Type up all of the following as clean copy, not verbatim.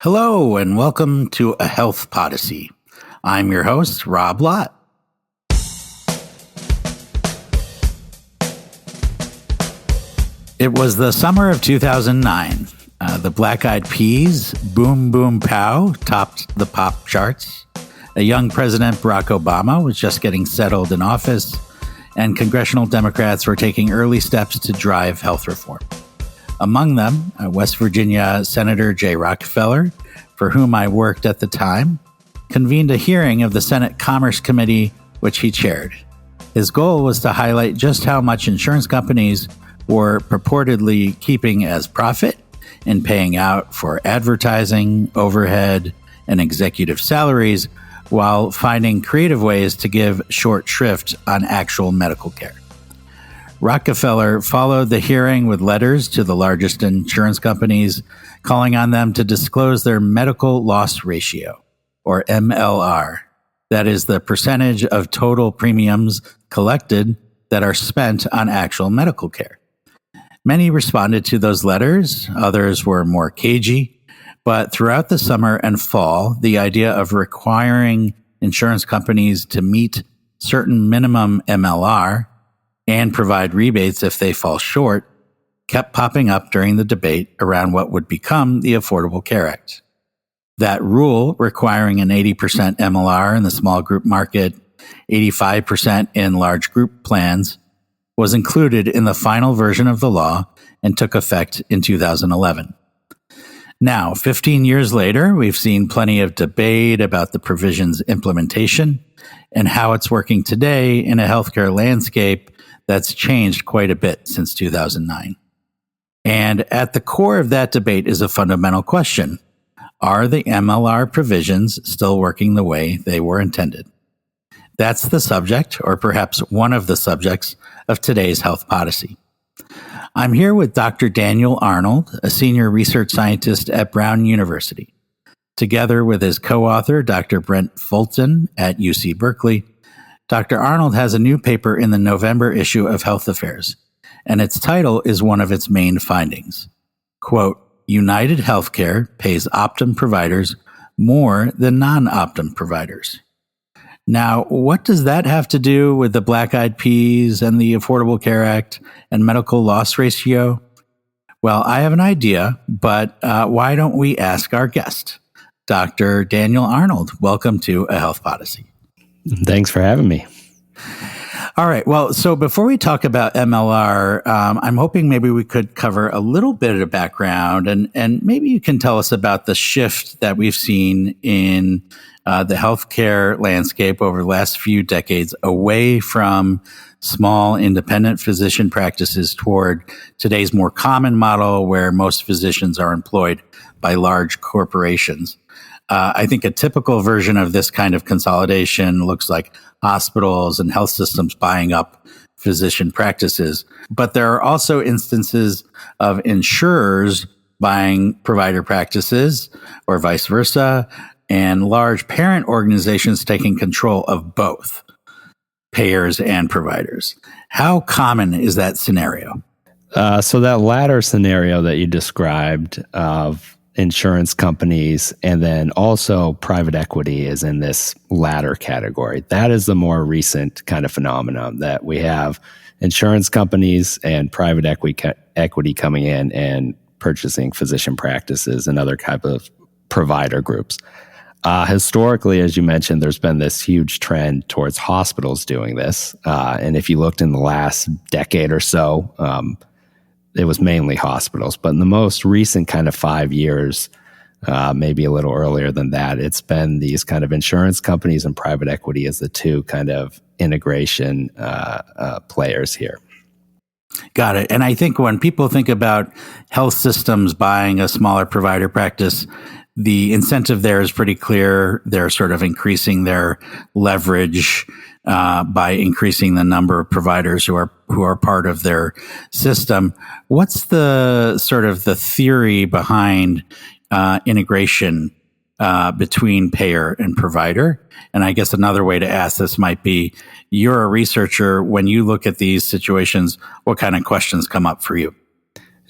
Hello, and welcome to a Health Podyssey. I'm your host, Rob Lott. It was the summer of 2009. The Black Eyed Peas' Boom Boom Pow topped the pop charts. A young President Barack Obama was just getting settled in office, and congressional Democrats were taking early steps to drive health reform. Among them, West Virginia Senator Jay Rockefeller, for whom I worked at the time, convened a hearing of the Senate Commerce Committee, which he chaired. His goal was to highlight just how much insurance companies were purportedly keeping as profit and paying out for advertising, overhead, and executive salaries, while finding creative ways to give short shrift on actual medical care. Rockefeller followed the hearing with letters to the largest insurance companies, calling on them to disclose their medical loss ratio, or MLR. That is the percentage of total premiums collected that are spent on actual medical care. Many responded to those letters, others were more cagey, but throughout the summer and fall, the idea of requiring insurance companies to meet certain minimum MLR and provide rebates if they fall short kept popping up during the debate around what would become the Affordable Care Act. That rule, requiring an 80% MLR in the small group market, 85% in large group plans, was included in the final version of the law and took effect in 2011. Now, 15 years later, we've seen plenty of debate about the provision's implementation and how it's working today in a healthcare landscape that's changed quite a bit since 2009. And at the core of that debate is a fundamental question. Are the MLR provisions still working the way they were intended? That's the subject, or perhaps one of the subjects, of today's Health Podyssey. I'm here with Dr. Daniel Arnold, a senior research scientist at Brown University. Together with his co-author, Dr. Brent Fulton at UC Berkeley, Dr. Arnold has a new paper in the November issue of Health Affairs, and its title is one of its main findings. Quote, UnitedHealthcare pays Optum providers more than non-Optum providers. Now, what does that have to do with the Black Eyed Peas and the Affordable Care Act and medical loss ratio? Well, I have an idea, but why don't we ask our guest, Dr. Daniel Arnold? Welcome to a Health Podyssey. Thanks for having me. All right. Well, so before we talk about MLR, I'm hoping maybe we could cover a little bit of background and maybe you can tell us about the shift that we've seen in the healthcare landscape over the last few decades away from small independent physician practices toward today's more common model where most physicians are employed by large corporations. I think a typical version of this kind of consolidation looks like hospitals and health systems buying up physician practices. But there are also instances of insurers buying provider practices or vice versa, and large parent organizations taking control of both payers and providers. How common is that scenario? So that latter scenario that you described of insurance companies and then also private equity is in this latter category. That is the more recent kind of phenomenon that we have insurance companies and private equity coming in and purchasing physician practices and other type of provider groups. Historically, as you mentioned, there's been this huge trend towards hospitals doing this. And if you looked in the last decade or so, it was mainly hospitals. But in the most recent kind of 5 years, maybe a little earlier than that, it's been these kind of insurance companies and private equity as the two kind of integration players here. Got it. And I think when people think about health systems buying a smaller provider practice, the incentive there is pretty clear. They're sort of increasing their leverage by increasing the number of providers who are part of their system. What's the sort of the theory behind integration between payer and provider? And I guess another way to ask this might be, you're a researcher. When you look at these situations, what kind of questions come up for you?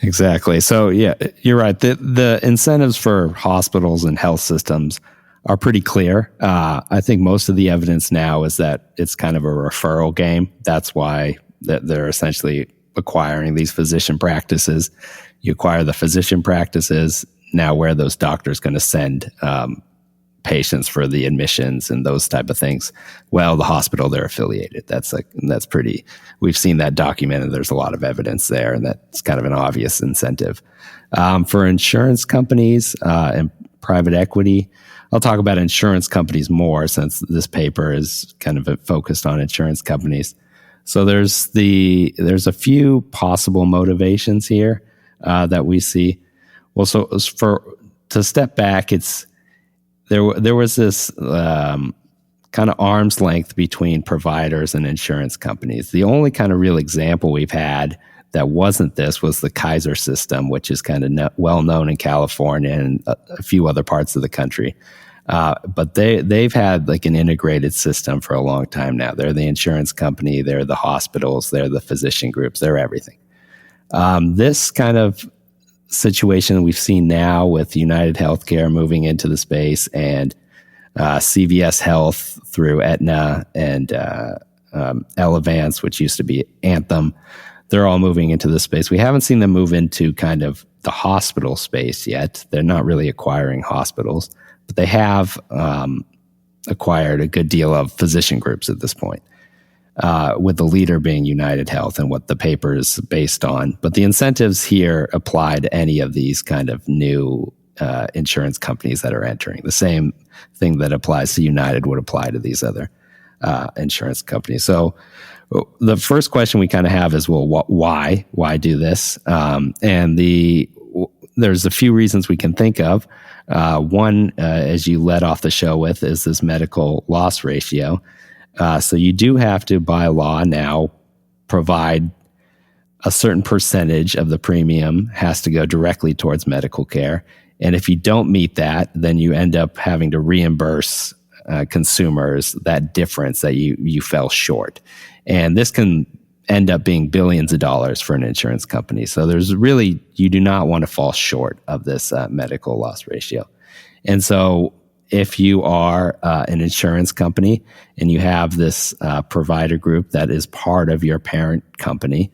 Exactly. So yeah, you're right. The incentives for hospitals and health systems are pretty clear. I think most of the evidence now is that it's kind of a referral game. That's why that they're essentially acquiring these physician practices. You acquire the physician practices. Now, where are those doctors going to send patients for the admissions and those type of things? Well, the hospital they're affiliated. That's pretty. We've seen that documented. There's a lot of evidence there, and that's kind of an obvious incentive for insurance companies and private equity. I'll talk about insurance companies more since this paper is kind of focused on insurance companies. So there's a few possible motivations here that we see. Well, so to step back, there was this kind of arm's length between providers and insurance companies. The only kind of real example we've had that wasn't this was the Kaiser system, which is kind of well known in California and a few other parts of the country. But they've had like an integrated system for a long time now. They're the insurance company, they're the hospitals, they're the physician groups, they're everything. This kind of situation we've seen now with UnitedHealthcare moving into the space and CVS Health through Aetna and Elevance, which used to be Anthem, they're all moving into the space. We haven't seen them move into kind of the hospital space yet. They're not really acquiring hospitals, but they have acquired a good deal of physician groups at this point, with the leader being United Health and what the paper is based on. But the incentives here apply to any of these kind of new insurance companies that are entering. The same thing that applies to United would apply to these other insurance companies. So the first question we kind of have is, well, why? Why do this? And there's a few reasons we can think of. One, as you led off the show with, is this medical loss ratio. So you do have to, by law now, provide a certain percentage of the premium has to go directly towards medical care. And if you don't meet that, then you end up having to reimburse consumers that difference that you fell short. And this can end up being billions of dollars for an insurance company. So you do not want to fall short of this medical loss ratio. And so if you are an insurance company and you have this provider group that is part of your parent company,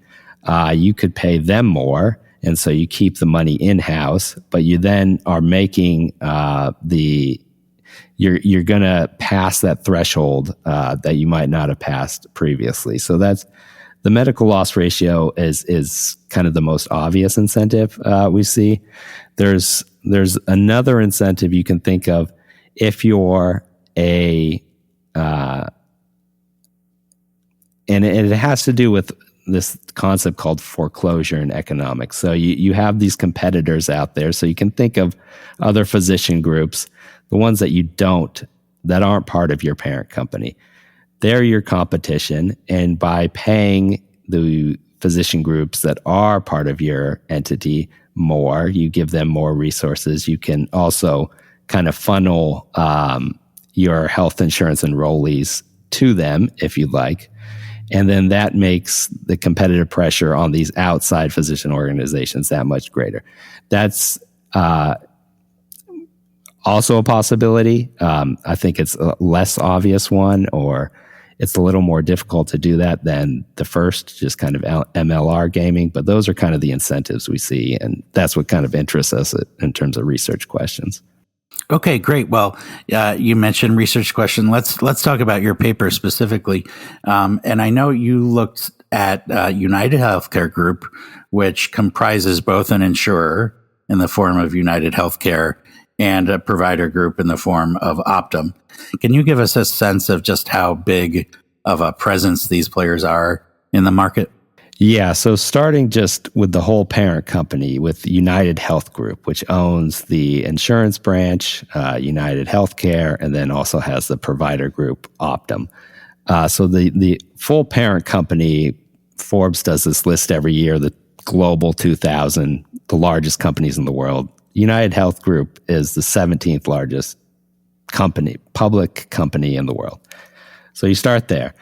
you could pay them more. And so you keep the money in-house, but you then are making you're going to pass that threshold that you might not have passed previously. So that's the medical loss ratio is kind of the most obvious incentive we see. There's another incentive you can think of if you're and it has to do with this concept called foreclosure in economics. So you have these competitors out there. So you can think of other physician groups, the ones that aren't part of your parent company. They're your competition. And by paying the physician groups that are part of your entity more, you give them more resources. You can also kind of funnel your health insurance enrollees to them if you'd like. And then that makes the competitive pressure on these outside physician organizations that much greater. That's also a possibility. I think it's a less obvious one, or it's a little more difficult to do that than the first, just kind of MLR gaming. But those are kind of the incentives we see, and that's what kind of interests us in terms of research questions. Okay, great. Well, you mentioned research question. Let's talk about your paper specifically. And I know you looked at UnitedHealthcare Group, which comprises both an insurer in the form of UnitedHealthcare and a provider group in the form of Optum. Can you give us a sense of just how big of a presence these players are in the market? Yeah, so starting just with the whole parent company, with United Health Group, which owns the insurance branch, UnitedHealthcare, and then also has the provider group, Optum. So the full parent company, Forbes does this list every year, the Global 2000, the largest companies in the world. United Health Group is the 17th largest public company in the world. So you start there.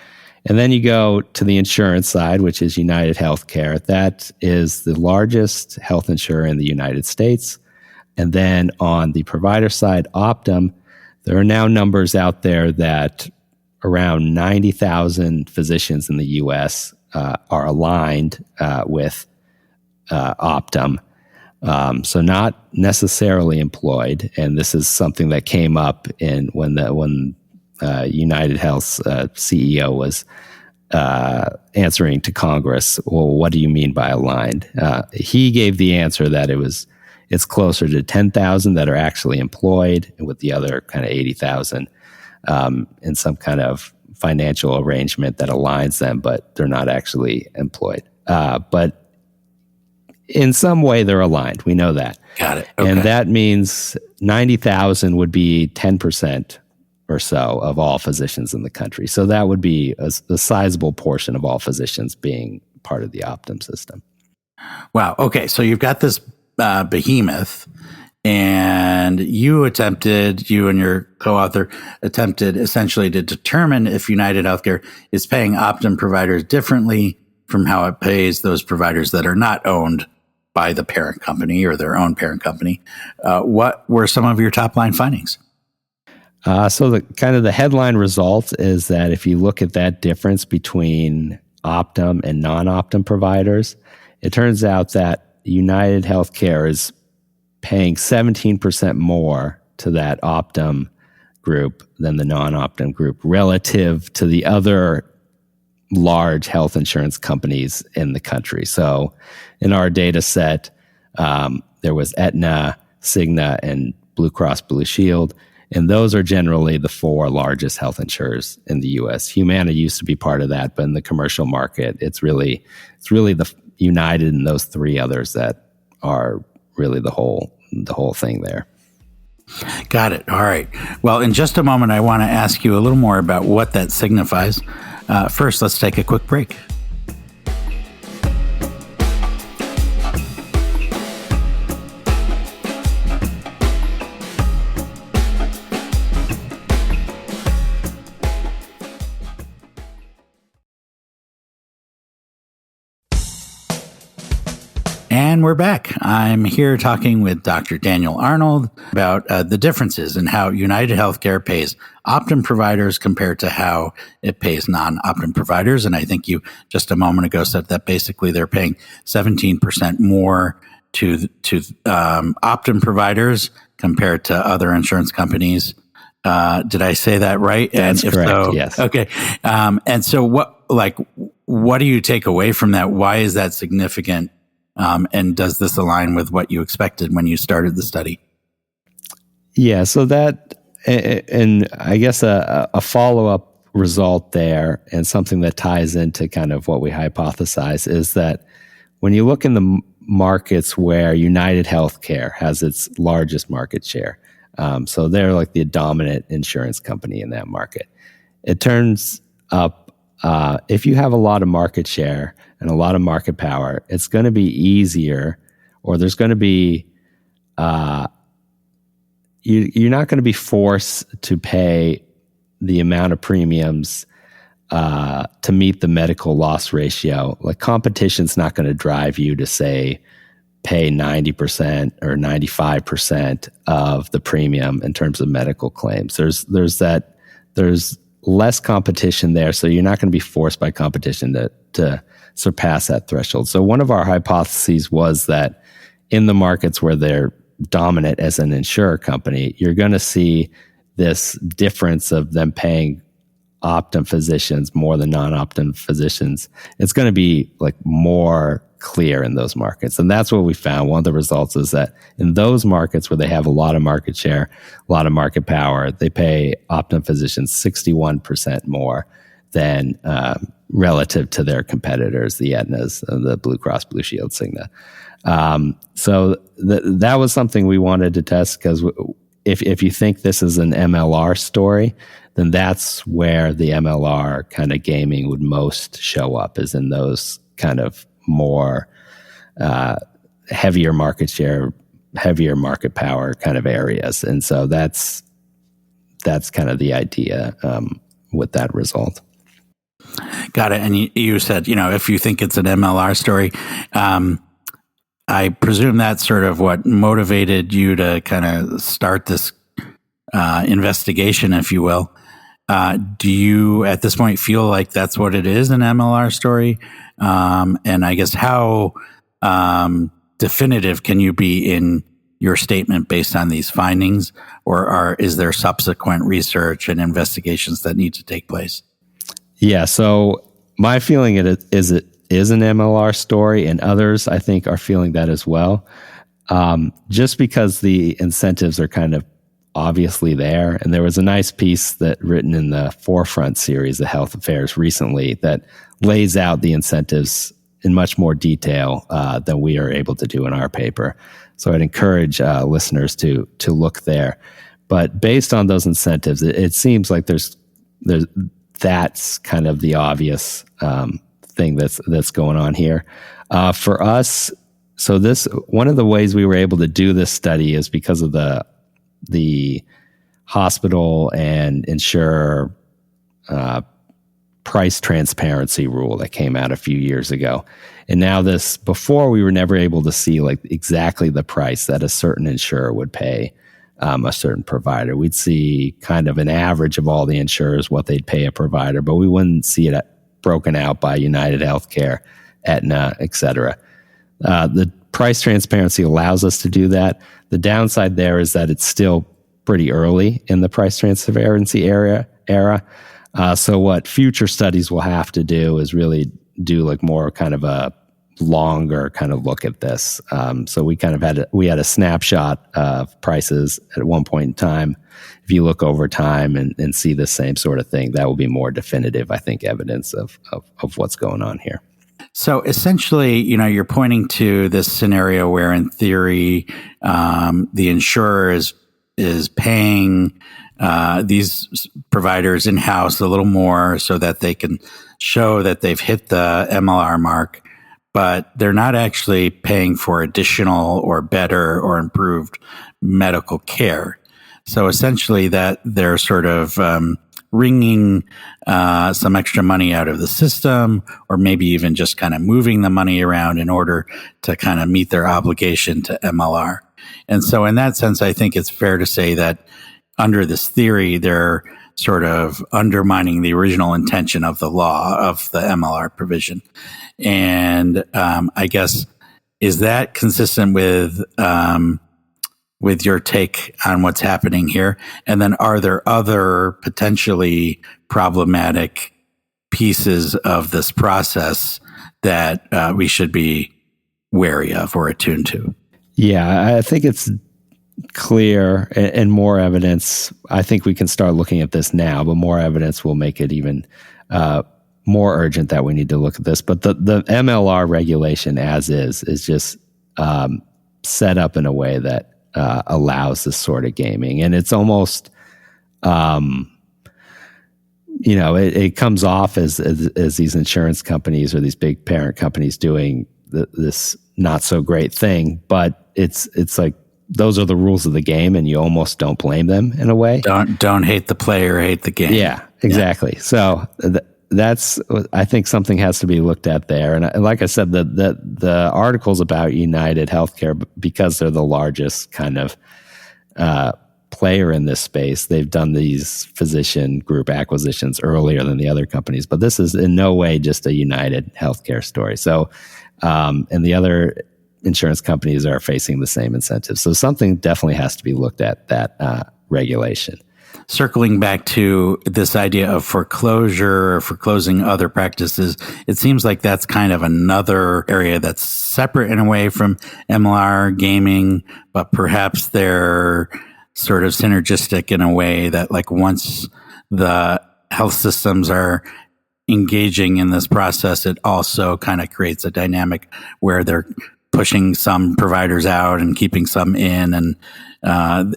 And then you go to the insurance side, which is UnitedHealthcare. That is the largest health insurer in the United States. And then on the provider side, Optum, there are now numbers out there that around 90,000 physicians in the U.S. Are aligned with Optum. So not necessarily employed. And this is something that came up when United Health's CEO was answering to Congress. Well, what do you mean by aligned? He gave the answer that it's closer to 10,000 that are actually employed, and with the other kind of 80,000 in some kind of financial arrangement that aligns them, but they're not actually employed. But in some way, they're aligned. We know that. Got it. Okay. And that means 90,000 would be 10% or so of all physicians in the country. So that would be a sizable portion of all physicians being part of the Optum system. Wow. Okay. So you've got this behemoth, and you and your co-author attempted essentially to determine if UnitedHealthcare is paying Optum providers differently from how it pays those providers that are not owned by the parent company or their own parent company. What were some of your top line findings? So the headline result is that if you look at that difference between Optum and non-Optum providers, it turns out that UnitedHealthcare is paying 17% more to that Optum group than the non-Optum group relative to the other large health insurance companies in the country. So in our data set, there was Aetna, Cigna, and Blue Cross Blue Shield. And those are generally the four largest health insurers in the U.S. Humana used to be part of that, but in the commercial market, it's really the United and those three others that are really the whole thing there. Got it. All right. Well, in just a moment, I want to ask you a little more about what that signifies. First, let's take a quick break. And we're back. I'm here talking with Dr. Daniel Arnold about the differences in how UnitedHealthcare pays Optum providers compared to how it pays non-Optum providers. And I think you just a moment ago said that basically they're paying 17% more to Optum providers compared to other insurance companies. Did I say that right? That's and if correct. So, yes. Okay. And so what do you take away from that? Why is that significant? And does this align with what you expected when you started the study? Yeah, so that, and I guess a follow-up result there, and something that ties into kind of what we hypothesize, is that when you look in the markets where UnitedHealthcare has its largest market share, so they're like the dominant insurance company in that market, it turns up, if you have a lot of market share and a lot of market power, it's going to be easier, or there's going to be, you're not going to be forced to pay the amount of premiums to meet the medical loss ratio. Like, competition's not going to drive you to, say, pay 90% or 95% of the premium in terms of medical claims. There's less competition there, so you're not going to be forced by competition to surpass that threshold. So one of our hypotheses was that in the markets where they're dominant as an insurer company, you're going to see this difference of them paying Optum physicians more than non-Optum physicians. It's going to be like more clear in those markets. And that's what we found. One of the results is that in those markets where they have a lot of market share, a lot of market power, they pay Optum physicians 61% more than relative to their competitors, the Aetnas, the Blue Cross Blue Shield, Cigna. So that was something we wanted to test, because if you think this is an MLR story, then that's where the MLR kind of gaming would most show up, is in those kind of more heavier market share, heavier market power kind of areas. And so that's kind of the idea with that result. Got it. And you said, if you think it's an MLR story, I presume that's sort of what motivated you to kind of start this investigation, if you will. Do you, at this point, feel like that's what it is, an MLR story? And I guess how definitive can you be in your statement based on these findings, or is there subsequent research and investigations that need to take place? Yeah, so my feeling it is an MLR story, and others I think are feeling that as well. Just because the incentives are kind of obviously there, and there was a nice piece that written in the Forefront series, the Health Affairs, recently that lays out the incentives in much more detail than we are able to do in our paper. So I'd encourage listeners to look there. But based on those incentives, it seems like there's that's kind of the obvious thing that's going on here. For us, so this one of the ways we were able to do this study is because of the hospital and insurer price transparency rule that came out a few years ago. And now before we were never able to see like exactly the price that a certain insurer would pay a certain provider. We'd see kind of an average of all the insurers, what they'd pay a provider, but we wouldn't see it broken out by UnitedHealthcare, Aetna, et cetera. The price transparency allows us to do that. The downside there is that it's still pretty early in the price transparency era. So what future studies will have to do is really do like more kind of a longer kind of look at this. So we kind of had a snapshot of prices at one point in time. If you look over time and see the same sort of thing, that will be more definitive, I think, evidence of what's going on here. So essentially, you're pointing to this scenario where in theory, the insurer is paying these providers in-house a little more so that they can show that they've hit the MLR mark, but they're not actually paying for additional or better or improved medical care. So essentially that they're sort of wringing some extra money out of the system, or maybe even just kind of moving the money around in order to kind of meet their obligation to MLR. And so in that sense, I think it's fair to say that under this theory, they're sort of undermining the original intention of the law of the MLR provision. And I guess, is that consistent with your take on what's happening here? And then are there other potentially problematic pieces of this process that we should be wary of or attuned to? Yeah, I think it's clear, and more evidence. I think we can start looking at this now, but more evidence will make it even more urgent that we need to look at this. But the MLR regulation as is just set up in a way that allows this sort of gaming. And it's almost, it comes off as these insurance companies or these big parent companies doing this not so great thing, but it's like, those are the rules of the game, and you almost don't blame them in a way. Don't hate the player, hate the game. Yeah, exactly. Yeah. So that's, I think something has to be looked at there. And like I said, the articles about UnitedHealthcare, because they're the largest kind of player in this space, they've done these physician group acquisitions earlier than the other companies. But this is in no way just a UnitedHealthcare story. So, and the other insurance companies are facing the same incentives. So something definitely has to be looked at, that regulation. Circling back to this idea of foreclosure or foreclosing other practices, it seems like that's kind of another area that's separate in a way from MLR gaming, but perhaps they're sort of synergistic in a way that, like, once the health systems are engaging in this process, it also kind of creates a dynamic where they're pushing some providers out and keeping some in, and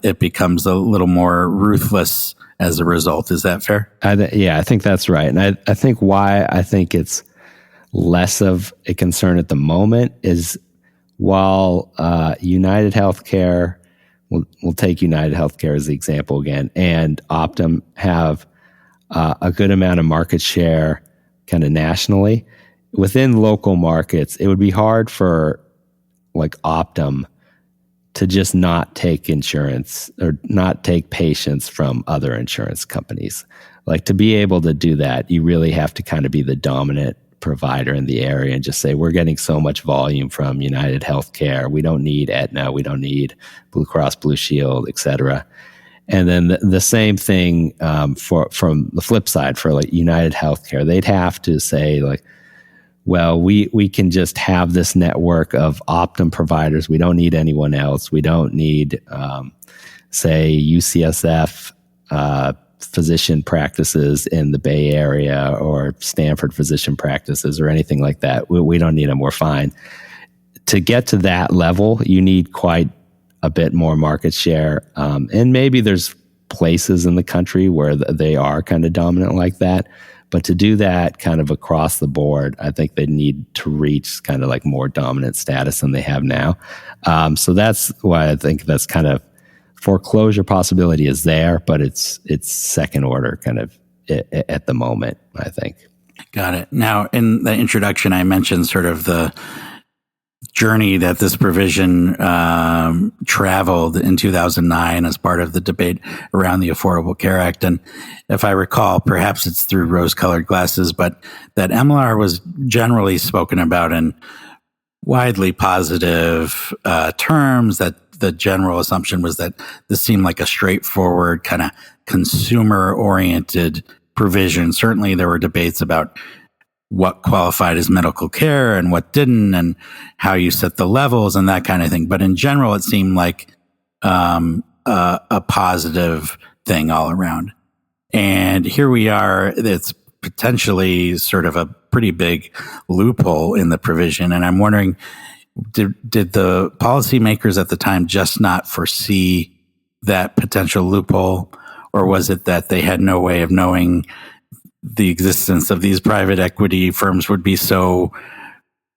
it becomes a little more ruthless as a result. Is that fair? I think that's right. And I think why I think it's less of a concern at the moment is while UnitedHealthcare, we'll take UnitedHealthcare as the example again, and Optum have a good amount of market share kind of nationally. Within local markets, it would be hard for like Optum to just not take insurance or not take patients from other insurance companies. Like, to be able to do that, you really have to kind of be the dominant provider in the area and just say, we're getting so much volume from UnitedHealthcare. We don't need Aetna. We don't need Blue Cross Blue Shield, et cetera. And then the same thing from the flip side for like UnitedHealthcare, they'd have to say like, well, we can just have this network of Optum providers. We don't need anyone else. We don't need, say, UCSF physician practices in the Bay Area or Stanford physician practices or anything like that. We don't need them. We're fine. To get to that level, you need quite a bit more market share. And maybe there's places in the country where they are kind of dominant like that. But to do that kind of across the board, I think they need to reach kind of like more dominant status than they have now. So that's why I think that's kind of foreclosure possibility is there, but it's second order kind of at the moment, I think. Got it. Now, in the introduction, I mentioned sort of the journey that this provision traveled in 2009 as part of the debate around the Affordable Care Act. And if I recall, perhaps it's through rose-colored glasses, but that MLR was generally spoken about in widely positive terms, that the general assumption was that this seemed like a straightforward kind of consumer-oriented provision. Certainly there were debates about what qualified as medical care and what didn't, and how you set the levels and that kind of thing. But in general, it seemed like a positive thing all around. And here we are, it's potentially sort of a pretty big loophole in the provision. And I'm wondering, did the policymakers at the time just not foresee that potential loophole? Or was it that they had no way of knowing the existence of these private equity firms would be so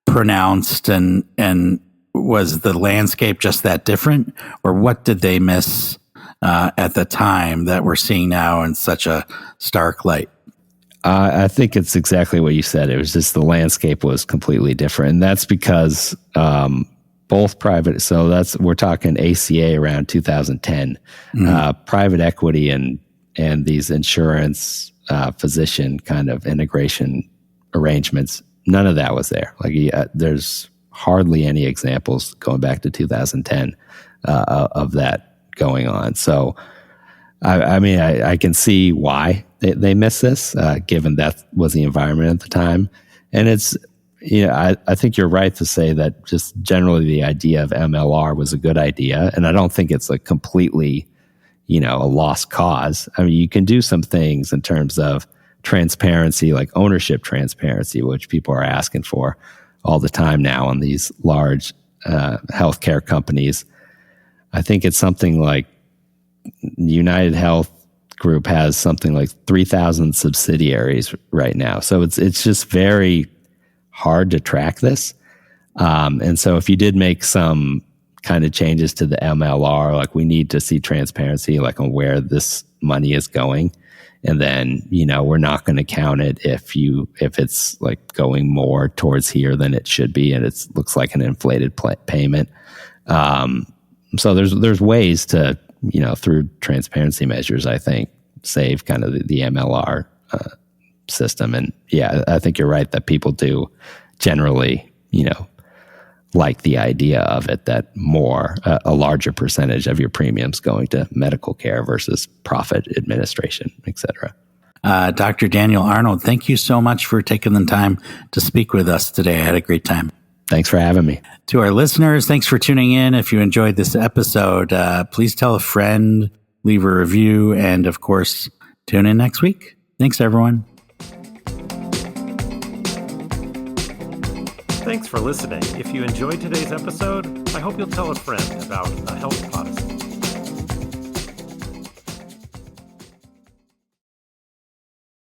pronounced, and was the landscape just that different? Or what did they miss at the time that we're seeing now in such a stark light? I think it's exactly what you said. It was just the landscape was completely different. And that's because both private, we're talking ACA around 2010, private equity and these insurance physician kind of integration arrangements, none of that was there. Like there's hardly any examples going back to 2010 of that going on. So, I mean, I can see why they missed this, given that was the environment at the time. And it's, I think you're right to say that just generally the idea of MLR was a good idea. And I don't think it's like completely, a lost cause. I mean, you can do some things in terms of transparency, like ownership transparency, which people are asking for all the time now on these large healthcare companies. I think it's something like United Health Group has something like 3,000 subsidiaries right now. So it's just very hard to track this. And so if you did make some kind of changes to the MLR, like we need to see transparency, like on where this money is going. And then, we're not going to count it if it's like going more towards here than it should be. And it looks like an inflated payment. So there's ways to, through transparency measures, I think, save kind of the MLR system. And yeah, I think you're right that people do generally, like the idea of it, that a larger percentage of your premiums going to medical care versus profit administration, et cetera. Dr. Daniel Arnold, thank you so much for taking the time to speak with us today. I had a great time. Thanks for having me. To our listeners, thanks for tuning in. If you enjoyed this episode, please tell a friend, leave a review, and of course, tune in next week. Thanks, everyone. Thanks for listening. If you enjoyed today's episode, I hope you'll tell a friend about the Health Podyssey.